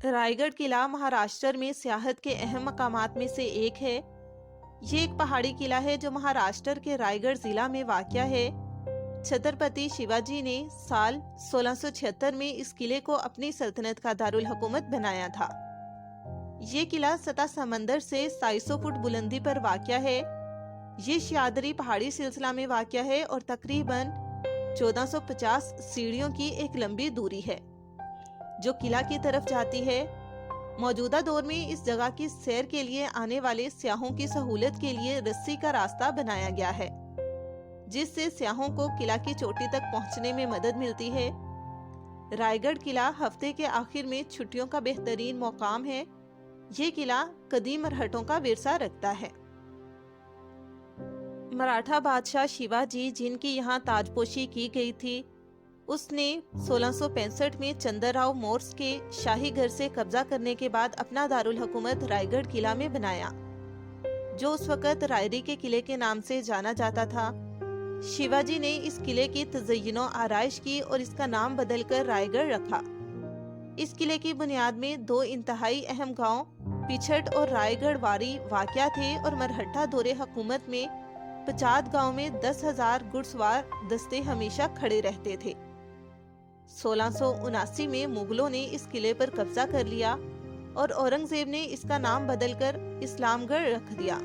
رائے گڑھ قلعہ مہاراشٹر میں سیاحت کے اہم مقامات میں سے ایک ہے۔ یہ ایک پہاڑی قلعہ ہے جو مہاراشٹر کے رائے گڑھ ضلع میں واقع ہے۔ چھترپتی شیواجی نے سال 1676 میں اس قلعے کو اپنی سلطنت کا دارالحکومت بنایا تھا۔ یہ قلعہ سطح سمندر سے 2700 فٹ بلندی پر واقع ہے۔ یہ سہیادری پہاڑی سلسلہ میں واقع ہے اور تقریباً 1450 سیڑھیوں کی ایک لمبی دوری ہے جو قلعہ کی طرف جاتی ہے۔ موجودہ دور میں اس جگہ کی سیر کے لیے آنے والے سیاحوں کی سہولت کے لیے رسی کا راستہ بنایا گیا ہے، جس سے سیاحوں کو قلعہ کی چوٹی تک پہنچنے میں مدد ملتی ہے۔ رائے گڑھ قلعہ ہفتے کے آخر میں چھٹیوں کا بہترین مقام ہے۔ یہ قلعہ قدیم مرہٹوں کا ورثہ رکھتا ہے۔ مراٹھا بادشاہ شیواجی، جن کی یہاں تاج پوشی کی گئی تھی، اس نے 1665 میں چندر راؤ مورس کے شاہی گھر سے قبضہ کرنے کے بعد اپنا دارالحکومت رائے گڑھ قلعہ میں بنایا، جو اس وقت رائری کے قلعے کے نام سے جانا جاتا تھا۔ شیواجی نے اس قلعے کی تزئین و آرائش کی اور اس کا نام بدل کر رائے گڑھ رکھا۔ اس قلعے کی بنیاد میں 2 انتہائی اہم گاؤں پیچھٹ اور رائے گڑھ واری واقع تھے اور مرہٹہ دور حکومت میں پچاد گاؤں میں 10,000 گھڑ سوار دستے ہمیشہ کھڑے رہتے تھے۔ 1679 میں مغلوں نے اس قلعے پر قبضہ کر لیا اور اورنگزیب نے اس کا نام بدل کر اسلام گڑھ رکھ دیا۔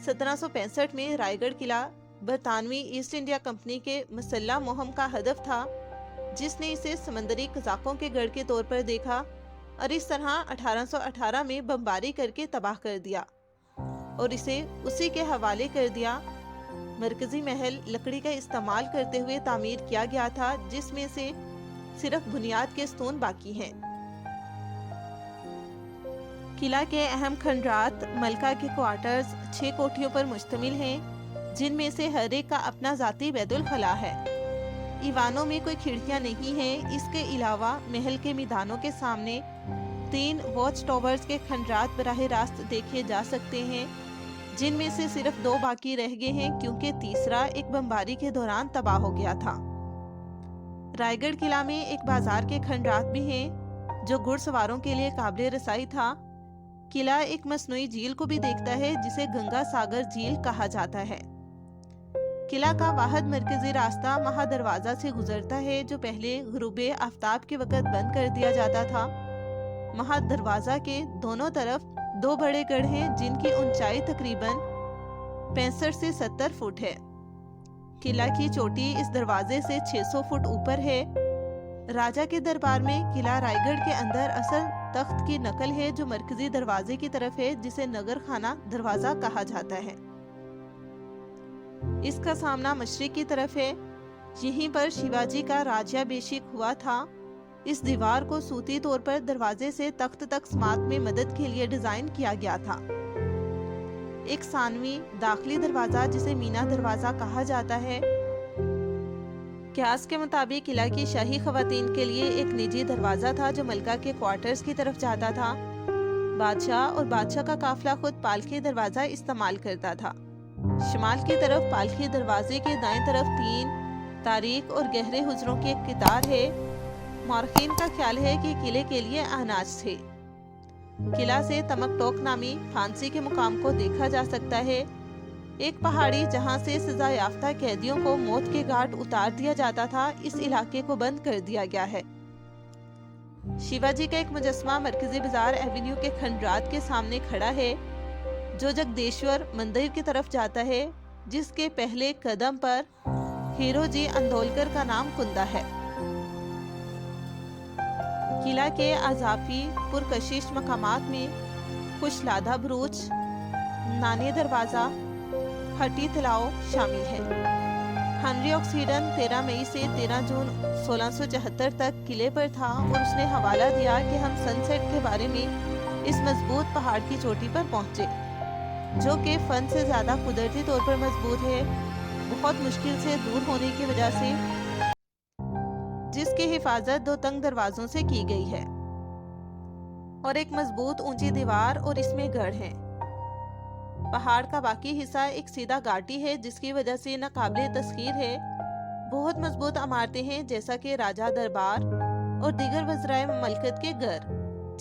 1765 میں رائے گڑھ قلعہ برطانوی ایسٹ انڈیا کمپنی کے مسلح مہم کا ہدف تھا، جس نے اسے سمندری قزاقوں کے گڑھ کے طور پر دیکھا اور اس طرح 1818 میں بمباری کر کے تباہ کر دیا اور اسے اسی کے حوالے کر دیا۔ مرکزی محل لکڑی کا استعمال کرتے ہوئے تعمیر کیا گیا تھا، جس میں سے صرف بنیاد کے ستون باقی ہیں۔ قلعہ کے اہم کھنڈرات ملکہ کے کوارٹرز 6 کوٹھیوں پر مشتمل ہیں، جن میں سے ہر ایک کا اپنا ذاتی بیت الخلاء ہے۔ ایوانوں میں کوئی کھڑکیاں نہیں ہیں۔ اس کے علاوہ محل کے میدانوں کے سامنے 3 واچ ٹاورز کے کھنڈرات براہ راست دیکھے جا سکتے ہیں، جن میں سے صرف 2 باقی رہ گئے ہیں کیونکہ تیسرا ایک بمباری کے دوران تباہ ہو گیا تھا۔ رائے گڑھ قلعہ میں ایک بازار کے کھنڈرات بھی ہیں جو گھڑ سواروں کے لیے قابل رسائی تھا۔ قلعہ ایک مصنوعی جھیل کو بھی دیکھتا ہے جسے گنگا ساگر جھیل کہا جاتا ہے۔ قلعہ کا واحد مرکزی راستہ مہا دروازہ سے گزرتا ہے، جو پہلے غروب آفتاب کے وقت بند کر دیا جاتا تھا۔ مہا دروازہ کے دونوں طرف 2 بڑے گڑھ ہیں جن کی اونچائی تقریباً 65 سے 70 فٹ ہے۔ قلعہ کی چوٹی اس دروازے سے 600 فٹ اوپر ہے۔ راجہ کے دربار میں قلعہ رائے گڑھ کے اندر اصل تخت کی نقل ہے جو مرکزی دروازے کی طرف ہے، جسے نگر خانہ دروازہ کہا جاتا ہے۔ اس کا سامنا مشرق کی طرف ہے۔ یہیں پر شیواجی کا راجیابھیشیک ہوا تھا۔ اس دیوار کو صوتی طور پر دروازے سے تخت تک سماعت میں مدد کے لیے ڈیزائن کیا گیا تھا۔ ایک ثانوی داخلی دروازہ جسے مینا دروازہ کہا جاتا ہے۔ قیاس کے مطابق قلعہ کی شاہی خواتین کے لیے ایک نجی دروازہ تھا جو ملکہ کے کوارٹرز کی طرف جاتا تھا۔ بادشاہ اور بادشاہ کا قافلہ خود پالکی دروازہ استعمال کرتا تھا۔ شمال کی طرف پالکی دروازے کے دائیں طرف 3 تاریک اور گہرے حجروں کی ایک قطار ہے۔ مورخین کا خیال ہے کہ قلعے کے لیے اناج تھے۔ قلعہ سے تمک ٹوک نامی پھانسی کے مقام کو دیکھا جا سکتا ہے، ایک پہاڑی جہاں سے سزا یافتہ قیدیوں کو موت کے گھاٹ اتار دیا جاتا تھا۔ اس علاقے کو بند کر دیا گیا ہے۔ شیواجی کا ایک مجسمہ مرکزی بازار ایونیو کے کھنڈرات کے سامنے کھڑا ہے، جو جگدیشور مندر کی طرف جاتا ہے، جس کے پہلے قدم پر ہیرو جی اندولکر کا نام کندہ ہے۔ قلعہ کے اضافی پرکشش مقامات میں خوش لادھا بروچ، نانے دروازہ، ہٹی تلاؤ شامل ہے۔ ہنری آکسیڈن 13 مئی سے 13 جون 1674 تک قلعے پر تھا اور اس نے حوالہ دیا کہ ہم سن سیٹ کے بارے میں اس مضبوط پہاڑ کی چوٹی پر پہنچے، جو کہ فن سے زیادہ قدرتی طور پر مضبوط ہے، بہت مشکل سے دور ہونے کی وجہ سے، جس کی حفاظت 2 تنگ دروازوں سے کی گئی ہے اور ایک مضبوط اونچی دیوار اور اس میں گڑھ ہیں۔ پہاڑ کا باقی حصہ ایک سیدھا گھاٹی ہے جس کی وجہ سے ناقابل تسخیر ہے۔ بہت مضبوط عمارتیں ہیں جیسا کہ راجہ دربار اور دیگر وزرائے مملکت کے گھر۔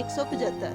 175।